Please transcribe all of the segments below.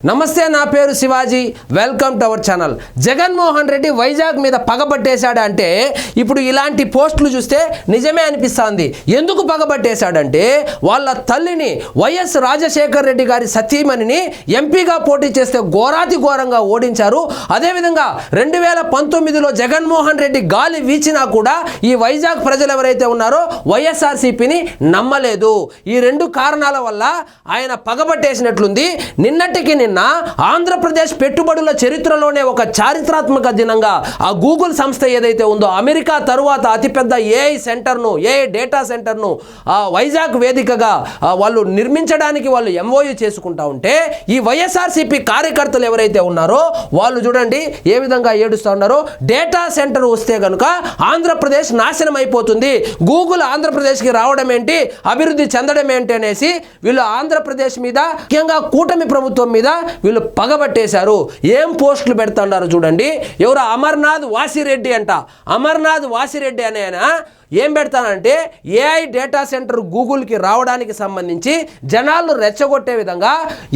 నమస్తే నా పేరు Shivaji welcome to our channel Jaganmohan Reddy Vizag మీద పగబట్టేశాడంటే ఇప్పుడు ఇలాంటి పోస్టులు చూస్తే నిజమే అనిపిస్తుంది ఎందుకు పగబట్టేశాడంటే వాళ్ళ తల్లిని వైఎస్ రాజశేఖర్ రెడ్డి గారి సతీమణిని ఎంపీగా పోటీ చేస్తే ఘోరాతి ఘోరంగా ఓడించారు అదే విధంగా 2019లో జగన్మోహన్ రెడ్డి గాలి వీచినా కూడా ఈ వైజాగ్ ప్రజలు ఎవరైతే ఉన్నారో వైఎస్ఆర్సీపీని నమ్మలేదు ఈ రెండు కారణాల వల్ల ఆయన పగబట్టేసినట్లుంది నిన్నటికి ఆంధ్రప్రదేశ్ పెట్టుబడుల చరిత్రలోనే ఒక చారిత్రాత్మక దినంగా ఆ గూగుల్ సంస్థ ఏదైతే ఉందో అమెరికా తరువాత అతిపెద్ద ఏఐ డేటా సెంటర్ను వైజాగ్ వేదికగా వాళ్ళు నిర్మించడానికి వాళ్ళు ఎంఓయూ చేసుకుంటా ఉంటే ఈ వైఎస్ఆర్సీపీ కార్యకర్తలు ఎవరైతే ఉన్నారో వాళ్ళు చూడండి ఏ విధంగా ఏడుస్తూ ఉన్నారో డేటా సెంటర్ వస్తే కనుక ఆంధ్రప్రదేశ్ నాశనం అయిపోతుంది గూగుల్ ఆంధ్రప్రదేశ్కి రావడం ఏంటి అభివృద్ధి చెందడం ఏంటి అనేసి వీళ్ళు ఆంధ్రప్రదేశ్ మీద ముఖ్యంగా కూటమి ప్రభుత్వం మీద వీళ్ళు పగబట్టేశారు ఏం పోస్టులు పెడుతున్నారు చూడండి ఎవరు అమర్నాథ్ వాసిరెడ్డి అంట అమర్నాథ్ వాసిరెడ్డి అనే ఏం పెడతానంటే ఏఐ డేటా సెంటర్ గూగుల్కి రావడానికి సంబంధించి జనాలను రెచ్చగొట్టే విధంగా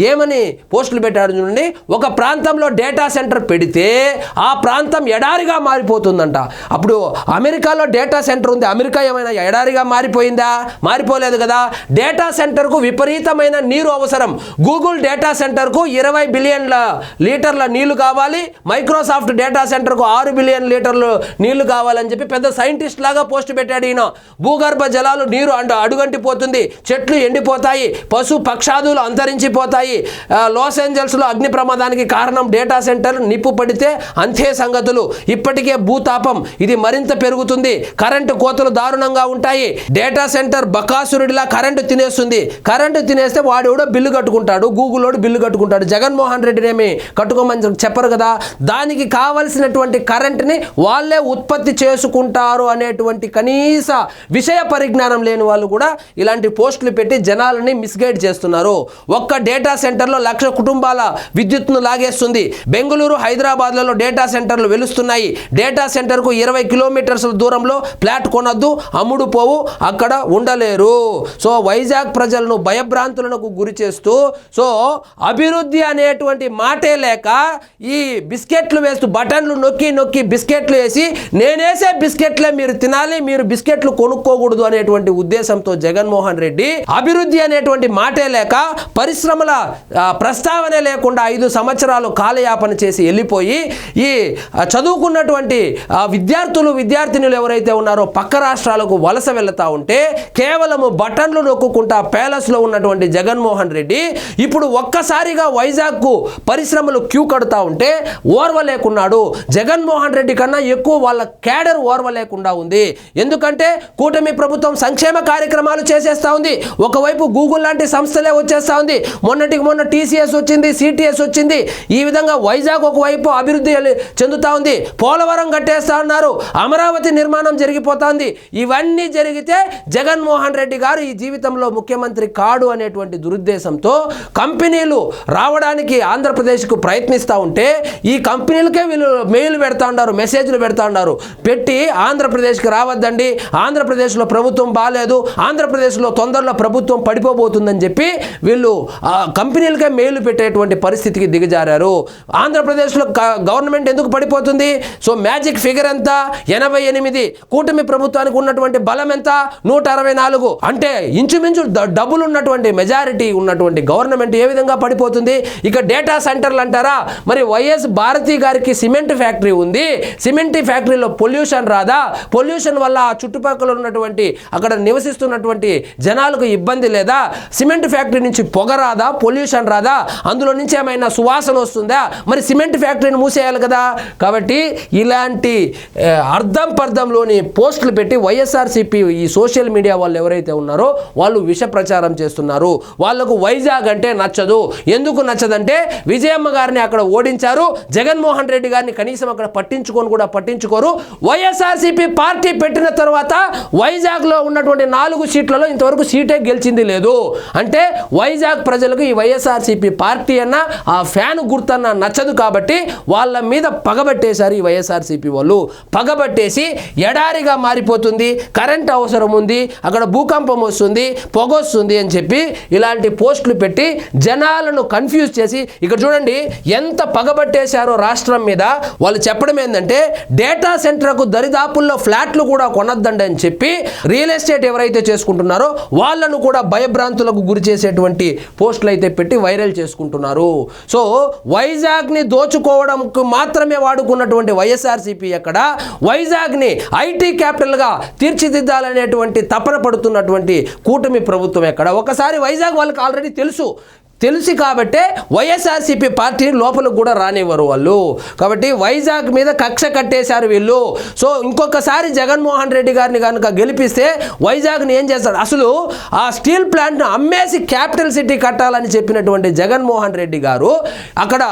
ఏమని పోస్టులు పెట్టాడు చూడండి ఒక ప్రాంతంలో డేటా సెంటర్ పెడితే ఆ ప్రాంతం ఎడారిగా మారిపోతుందంట అప్పుడు అమెరికాలో డేటా సెంటర్ ఉంది అమెరికా ఏమైనా ఎడారిగా మారిపోయిందా మారిపోలేదు కదా డేటా సెంటర్కు విపరీతమైన నీరు అవసరం గూగుల్ డేటా సెంటర్కు 20 బిలియన్ల లీటర్ల నీళ్లు కావాలి మైక్రోసాఫ్ట్ డేటా సెంటర్కు 6 బిలియన్ లీటర్లు నీళ్లు కావాలని చెప్పి పెద్ద సైంటిస్ట్ లాగా పోస్ట్ పెట్టాడు ఈయన భూగర్భ జలాలు నీరు అడుగంటిపోతుంది చెట్లు ఎండిపోతాయి పశు పక్షాదులు అంతరించిపోతాయి లాస్ ఏంజల్స్లో అగ్ని ప్రమాదానికి కారణం డేటా సెంటర్ నిప్పు పడితే అంతే సంగతులు ఇప్పటికే భూతాపం ఇది మరింత పెరుగుతుంది కరెంటు కోతలు దారుణంగా ఉంటాయి డేటా సెంటర్ బకాసురుడిలా కరెంటు తినేస్తుంది కరెంటు తినేస్తే వాడు కూడా బిల్లు కట్టుకుంటాడు గూగుల్ వాడు బిల్లు కట్టుకుంటాడు జగన్మోహన్ రెడ్డినేమి కట్టుకోమని చెప్పరు కదా దానికి కావలసినటువంటి కరెంటుని వాళ్ళే ఉత్పత్తి చేసుకుంటారు అనేటువంటి కనీస విషయ పరిజ్ఞానం లేని వాళ్ళు కూడా ఇలాంటి పోస్టులు పెట్టి జనాలని మిస్గైడ్ చేస్తున్నారు ఒక్క డేటా సెంటర్లో 1,00,000 కుటుంబాల విద్యుత్ను లాగేస్తుంది బెంగళూరు హైదరాబాద్లలో డేటా సెంటర్లు వెలుస్తున్నాయి డేటా సెంటర్కు 20 కిలోమీటర్ల దూరంలో ఫ్లాట్ కొనొద్దు అమ్ముడు పోవు అక్కడ ఉండలేరు సో వైజాగ్ ప్రజలను భయభ్రాంతులకు గురి చేస్తూ సో అభివృద్ధి అనేటువంటి మాటే లేక ఈ బిస్కెట్లు వేస్తూ బటన్లు నొక్కి నొక్కి బిస్కెట్లు వేసి నేనేసే బిస్కెట్లే మీరు తినాలి మీరు బిస్కెట్లు కొనుక్కోకూడదు అనేటువంటి ఉద్దేశంతో జగన్మోహన్ రెడ్డి అభివృద్ధి అనేటువంటి మాటే లేక పరిశ్రమల ప్రస్తావనే లేకుండా 5 సంవత్సరాలు కాలయాపన చేసి వెళ్ళిపోయి ఈ చదువుకున్నటువంటి విద్యార్థినులు ఎవరైతే ఉన్నారో పక్క రాష్ట్రాలకు వలస వెళ్తా ఉంటే కేవలము బటన్లు నొక్కుంటా ప్యాలెస్లో ఉన్నటువంటి జగన్మోహన్ రెడ్డి ఇప్పుడు ఒక్కసారిగా వైజాగ్కు పరిశ్రమలు క్యూ కడుతూ ఉంటే ఓర్వలేకున్నాడు జగన్మోహన్ రెడ్డి కన్నా ఎక్కువ వాళ్ళ క్యాడర్ ఓర్వలేకుండా ఉంది ఎందుకంటే కూటమి ప్రభుత్వం సంక్షేమ కార్యక్రమాలు చేసేస్తా ఉంది ఒకవైపు గూగుల్ లాంటి సంస్థలే వచ్చేస్తా ఉంది మొన్నటికి మొన్న టీసీఎస్ వచ్చింది సిటిఎస్ వచ్చింది ఈ విధంగా వైజాగ్ ఒకవైపు అభివృద్ధి చెందుతా ఉంది పోలవరం కట్టేస్తా ఉన్నారు అమరావతి నిర్మాణం జరిగిపోతుంది ఇవన్నీ జరిగితే జగన్మోహన్ రెడ్డి గారు ఈ జీవితంలో ముఖ్యమంత్రి కాడు అనేటువంటి దురుద్దేశంతో కంపెనీలు రావడానికి ఆంధ్రప్రదేశ్కు ప్రయత్నిస్తూ ఉంటే ఈ కంపెనీలకే వీళ్ళు మెయిల్ పెడతా ఉన్నారు మెసేజ్లు పెడతా ఉన్నారు పెట్టి ఆంధ్రప్రదేశ్కి రావద్దండి ఆంధ్రప్రదేశ్లో ప్రభుత్వం బాగాలేదు ఆంధ్రప్రదేశ్లో తొందరలో ప్రభుత్వం పడిపోబోతుందని చెప్పి వీళ్ళు కంపెనీలకే మెయిల్ పెట్టేటువంటి పరిస్థితికి దిగజారారు ఆంధ్రప్రదేశ్లో గవర్నమెంట్ ఎందుకు పడిపోతుంది సో మ్యాజిక్ ఫిగర్ ఎంత 88 కూటమి ప్రభుత్వానికి ఉన్నటువంటి బలం ఎంత 164 అంటే ఇంచుమించు డబ్బులు ఉన్నటువంటి మెజారిటీ ఉన్నటువంటి గవర్నమెంట్ ఏ విధంగా పడిపోతుంది ఇక డేటా సెంటర్లు అంటారా మరి వైఎస్ భారతి గారికి సిమెంట్ ఫ్యాక్టరీ ఉంది సిమెంట్ ఫ్యాక్టరీలో పొల్యూషన్ రాదా పొల్యూషన్ వల్ల చుట్టుపక్కల ఉన్నటువంటి అక్కడ నివసిస్తున్నటువంటి జనాలకు ఇబ్బంది లేదా సిమెంట్ ఫ్యాక్టరీ నుంచి పొగ రాదా పొల్యూషన్ రాదా అందులో నుంచి ఏమైనా సువాసన వస్తుందా మరి సిమెంట్ ఫ్యాక్టరీని మూసేయాలి కదా కాబట్టి ఇలాంటి అర్థం పర్థంలోని పోస్టులు పెట్టి వైఎస్ఆర్సీపీ ఈ సోషల్ మీడియా వాళ్ళు ఎవరైతే ఉన్నారో వాళ్ళు విష ప్రచారం చేస్తున్నారు వాళ్లకు వైజాగ్ అంటే నచ్చదు ఎందుకు నచ్చదంటే విజయమ్మ గారిని అక్కడ ఓడించారు జగన్మోహన్ రెడ్డి గారిని కనీసం అక్కడ పట్టించుకోరు వైఎస్ఆర్సీపీ పార్టీ పెట్టిన తర్వాత వైజాగ్లో ఉన్నటువంటి 4 సీట్లలో ఇంతవరకు సీటే గెలిచింది లేదు. అంటే వైజాగ్ ప్రజలకు ఈ వైఎస్ఆర్సీపీ పార్టీ అన్న ఆ ఫ్యాన్ గుర్తన్న నచ్చదు కాబట్టి వాళ్ళ మీద పగబట్టేశారు ఈ వైఎస్ఆర్సీపీ వాళ్ళు. పగబట్టేసి ఎడారిగా మారిపోతుంది, కరెంట్ అవసరం ఉంది, అక్కడ భూకంపం వస్తుంది, పొగొస్తుంది అని చెప్పి ఇలాంటి పోస్టులు పెట్టి జనాలను కన్ఫ్యూజ్ చేసి, ఇక్కడ చూడండి ఎంత పగబట్టేశారో రాష్ట్రం మీద. వాళ్ళు చెప్పడం ఏంటంటే డేటా సెంటర్కు దరిదాపుల్లో ఫ్లాట్లు కూడా కొనొద్దండి అని చెప్పి రియల్ ఎస్టేట్ ఎవరైతే చేసుకుంటున్నారో వాళ్ళను కూడా భయభ్రాంతులకు గురి చేసేటువంటి పోస్టులు అయితే పెట్టి వైరల్ చేసుకుంటున్నారు. సో వైజాగ్ని దోచుకోవడంకు మాత్రమే వాడుకున్నటువంటి వైఎస్ఆర్సీపీ ఎక్కడ, వైజాగ్ని ఐటీ క్యాపిటల్గా తీర్చిదిద్దాలనేటువంటి తపన పడుతున్నటువంటి కూటమి ప్రభుత్వం ఎక్కడ? ఒకసారి వైజాగ్ వాళ్ళకి ఆల్రెడీ తెలిసి కాబట్టే వైఎస్ఆర్సీపీ పార్టీని లోపలికి కూడా రానివ్వరు వాళ్ళు. కాబట్టి వైజాగ్ మీద కక్ష కట్టేశారు వీళ్ళు. సో ఇంకొకసారి జగన్మోహన్ రెడ్డి గారిని కనుక గెలిపిస్తే వైజాగ్ని ఏం చేస్తాడు? అసలు ఆ స్టీల్ ప్లాంట్ను అమ్మేసి క్యాపిటల్ సిటీ కట్టాలని చెప్పినటువంటి జగన్మోహన్ రెడ్డి గారు అక్కడ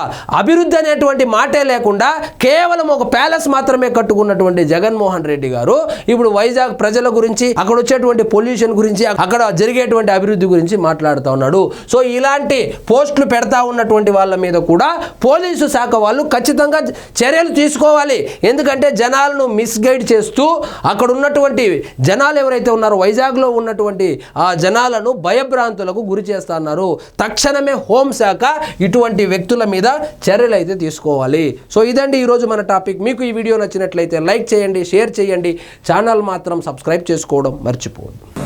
అభివృద్ధి అనేటువంటి మాటే లేకుండా కేవలం ఒక ప్యాలెస్ మాత్రమే కట్టుకున్నటువంటి జగన్మోహన్ రెడ్డి గారు ఇప్పుడు వైజాగ్ ప్రజల గురించి, అక్కడ వచ్చేటువంటి పొల్యూషన్ గురించి, అక్కడ జరిగేటువంటి అభివృద్ధి గురించి మాట్లాడుతూ ఉన్నాడు. సో ఇలాంటి పోస్టులు పెడతా ఉన్నటువంటి వాళ్ళ మీద కూడా పోలీసు శాఖ వాళ్ళు ఖచ్చితంగా చర్యలు తీసుకోవాలి. ఎందుకంటే జనాలను మిస్గైడ్ చేస్తూ అక్కడ ఉన్నటువంటి జనాలు ఎవరైతే ఉన్నారో వైజాగ్లో ఉన్నటువంటి ఆ జనాలను భయభ్రాంతులకు గురి చేస్తున్నారు. తక్షణమే హోంశాఖ ఇటువంటి వ్యక్తుల మీద చర్యలు అయితే తీసుకోవాలి. సో ఇదండి ఈరోజు మన టాపిక్. మీకు ఈ వీడియో నచ్చినట్లయితే లైక్ చేయండి, షేర్ చేయండి, ఛానల్ మాత్రం సబ్స్క్రైబ్ చేసుకోవడం మర్చిపోవద్దు.